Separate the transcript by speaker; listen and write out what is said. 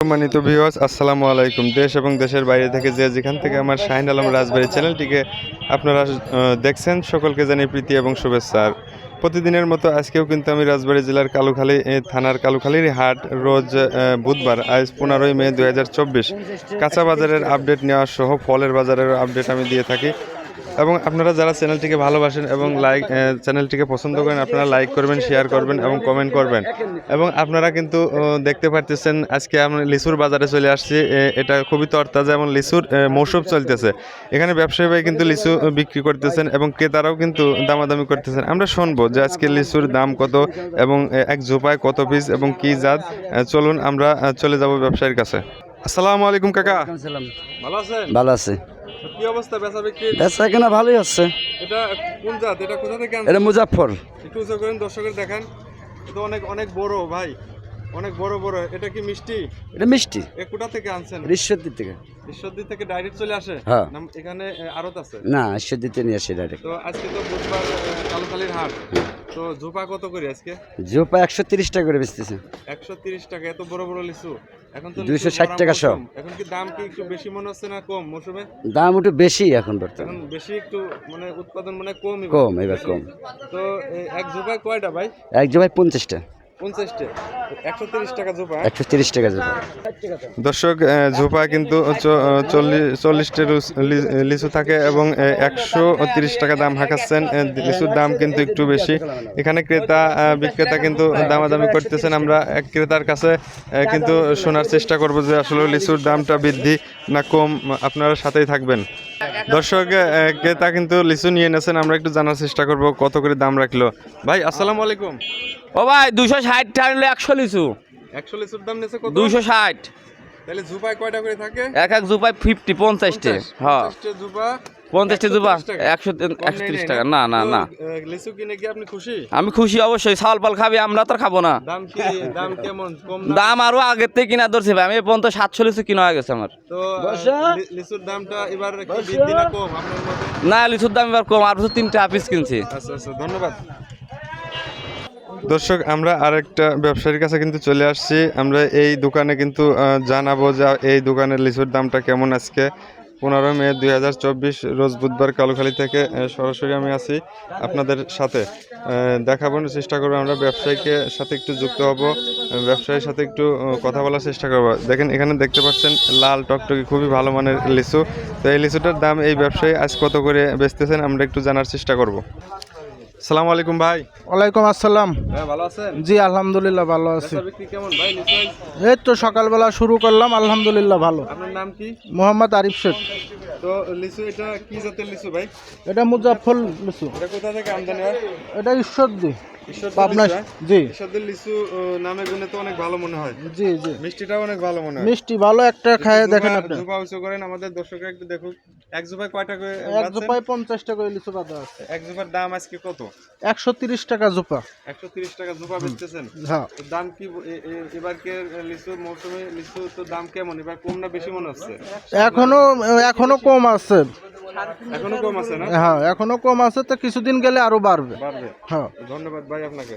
Speaker 1: সম্মানিত ভিউয়ার্স, আসসালামু আলাইকুম। দেশ এবং দেশের বাইরে থেকে যেখান থেকে আমার শাহিন আলম রাজবাড়ী চ্যানেলটিকে আপনারা দেখছেন, সকলকে জানিয়ে প্রীতি এবং শুভেচ্ছা। আর প্রতিদিনের মতো আজকেও কিন্তু আমি রাজবাড়ী জেলার কালুখালী থানার কালুখালীর হাট রোজ বুধবার আজ 15ই মে 2024 কাঁচা বাজারের আপডেট নেওয়া সহ ফলের বাজারের আপডেট আমি দিয়ে থাকি। এবং আপনারা যারা চ্যানেলটিকে ভালোবাসেন এবং চ্যানেলটিকে পছন্দ করেন, আপনারা লাইক করবেন, শেয়ার করবেন এবং কমেন্ট করবেন। এবং আপনারা কিন্তু দেখতে পারতেছেন আজকে আমরা লিচুর বাজারে চলে আসছি। এটা খুবই তরতাজা এবং লিচুর মৌসুম চলতেছে। এখানে ব্যবসায়ী ভাই কিন্তু লিচু বিক্রি করতেছেন এবং ক্রেতারাও কিন্তু দামাদামি করতেছেন। আমরা শুনবো যে আজকে লিচুর দাম কত এবং এক ঝোপায় কত পিস এবং কি জাত। চলুন আমরা চলে যাব ব্যবসায়ীর কাছে। আসসালামু আলাইকুম কাকা। ভালো আছেন?
Speaker 2: ভালো আছে।
Speaker 1: কি অবস্থা বেচা বিক্রি?
Speaker 2: বেচা কেনা ভালোই হচ্ছে।
Speaker 1: এটা কোন জাত? এটা কোথা থেকে আনছেন?
Speaker 2: এটা মুজাফফর।
Speaker 1: একটু উঁচু করেন, দর্শকের দেখান। এটা অনেক অনেক বড় ভাই, অনেক বড় বড়। এটা কি মিষ্টি?
Speaker 2: এটা মিষ্টি।
Speaker 1: এ কোথা থেকে আনছেন?
Speaker 2: ঈশ্বরদী থেকে।
Speaker 1: ঈশ্বরদী থেকে ডাইরেক্ট চলে আসে?
Speaker 2: হ্যাঁ।
Speaker 1: এখানে আড়ত আছে?
Speaker 2: না, ঈশ্বরদীতে নিয়ে আসি ডাইরেক্ট।
Speaker 1: তো আজকে তো বুধবার, কালুখালীর হাট। তো ঝোপা কত করে আজকে?
Speaker 2: জোপা 130 টাকা করে বেচতেছে।
Speaker 1: 130 টাকা। এত বড় বড় লিচু। এখন তো
Speaker 2: 260 টাকা সব।
Speaker 1: এখন কি দাম কি একটু বেশি মনে হচ্ছে না কম মৌসুমে?
Speaker 2: দাম একটু বেশি এখন বর্তমানে।
Speaker 1: এখন বেশি একটু মানে উৎপাদন মানে কম।
Speaker 2: কম, এবার কম।
Speaker 1: তো এক ঝোপায় কয়টা ভাই?
Speaker 2: এক জোপায় 50টা।
Speaker 1: 50টা। 130 টাকা ঝোপা।
Speaker 2: 130 টাকা জোপা।
Speaker 1: দর্শক, ঝোপা কিন্তু 40টা লিচু থাকে এবং 130 টাকা দাম হাঁকাচ্ছেন। লিচুর দাম কিন্তু একটু বেশি। এখানে ক্রেতা বিক্রেতা কিন্তু দামাদামি করতেছেন। আমরা এক ক্রেতার কাছে কিন্তু শোনার চেষ্টা করব যে আসলে লিচুর দামটা বৃদ্ধি না কম। আপনারা সাথেই থাকবেন। দর্শক, ক্রেতা কিন্তু লিচু নিয়ে এনেছেন, আমরা একটু জানার চেষ্টা করব কত করে দাম রাখলো। ভাই আসসালামু আলাইকুম।
Speaker 3: ও ভাই 260 টাকা নিলে 100 লিচু।
Speaker 1: 100 লিচুর দাম নিয়েছে কত?
Speaker 3: 260।
Speaker 1: তাহলে ঝোপায় কয়টা করে থাকে?
Speaker 3: এক এক জুপায় 50 টা। হ্যাঁ,
Speaker 1: 50টা ঝোপা।
Speaker 3: 50টা জুপা 130 টাকা। না না না,
Speaker 1: লিচু কিনে কি আপনি খুশি?
Speaker 3: আমি খুশি অবশ্যই। চাল পাল খাবি, আমরা তো খাবো না।
Speaker 1: দাম কেমন? কম
Speaker 3: দাম আরো আগের থেকে কিনা ধরছে ভাই। আমি এই পর্যন্ত 700 লিচু কিনা হয়ে গেছে আমার।
Speaker 1: তো লিচুর দামটা এবার কি বৃদ্ধি না কম আপনার মতে?
Speaker 3: না, লিচুর দাম এবার কম। আর 3টা পিস কিনছি।
Speaker 1: আচ্ছা আচ্ছা, ধন্যবাদ। দর্শক, আমরা আরেকটা ব্যবসায়ীর কাছে কিন্তু চলে আসছি। আমরা এই দোকানে কিন্তু জানাবো যে এই দোকানের লিচুর দামটা কেমন। আজকে 15 মে 2024 রোজ বুধবার কালুখালী থেকে সরাসরি আমি আছি আপনাদের সাথে। দেখাবার চেষ্টা করবো, আমরা ব্যবসায়ীকে সাথে একটু যুক্ত হব, ব্যবসায়ীর সাথে একটু কথা বলার চেষ্টা করবো। দেখেন এখানে দেখতে পাচ্ছেন লাল টকটকি খুবই ভালো মানের লিচু। তো এই লিচুটার দাম এই ব্যবসায়ী আজ কত করে বেচতেছেন আমরা একটু জানার চেষ্টা করব। আসসালামু আলাইকুম ভাই।
Speaker 4: ওয়ালাইকুম আসসালাম।
Speaker 1: ভালো আছেন?
Speaker 4: জি আলহামদুলিল্লাহ ভালো আছি।
Speaker 1: বেচা বিক্রি কেমন ভাই লিচু?
Speaker 4: এই তো সকালবেলা শুরু করলাম, আলহামদুলিল্লাহ ভালো।
Speaker 1: আপনার নাম কি?
Speaker 4: মোহাম্মদ আরিফ শেখ।
Speaker 1: তো লিচু এটা কি জাতের লিচু ভাই?
Speaker 4: এটা মুজাফফর লিচু।
Speaker 1: এটা কোথা থেকে আমদানি হয়?
Speaker 4: এটা ঈশ্বরদী।
Speaker 1: ঈশ্বরদীর
Speaker 4: আপনার
Speaker 1: লিচু, হ্যাঁ?
Speaker 4: জি
Speaker 1: ঈশ্বরদীর লিচু নামে গুণে তো অনেক ভালো মনে হয়।
Speaker 4: জি জি
Speaker 1: মিষ্টিটাও অনেক ভালো মনে হয়।
Speaker 4: মিষ্টি ভালো, একটা খায় দেখেন আপনি।
Speaker 1: জুপা উঁচু করেন, আমাদের দর্শকরা একটু দেখুন। এক জুপায় কয়টা করে
Speaker 4: এক
Speaker 1: পাচ্ছেন?
Speaker 4: জোপায় 50 টাকা করে লিচু বাঁধা আছে।
Speaker 1: এক জুপার দাম আজকে কত?
Speaker 4: 130 টাকা জোপা।
Speaker 1: 130 টাকা জুপা বেচতেছেন।
Speaker 4: হ্যাঁ,
Speaker 1: তো দাম কি এবারকার লিচু মৌসুমে লিচু তো দাম কেমন? এবার কম না বেশি মনে হচ্ছে?
Speaker 4: এখনো কম আছে।
Speaker 1: এখনো কম আছে না?
Speaker 4: হ্যাঁ, এখনো কম আছে, তো কিছুদিন গেলে আরো বাড়বে।
Speaker 1: বাড়বে।
Speaker 4: হ্যাঁ,
Speaker 1: ধন্যবাদ ভাই আপনাকে।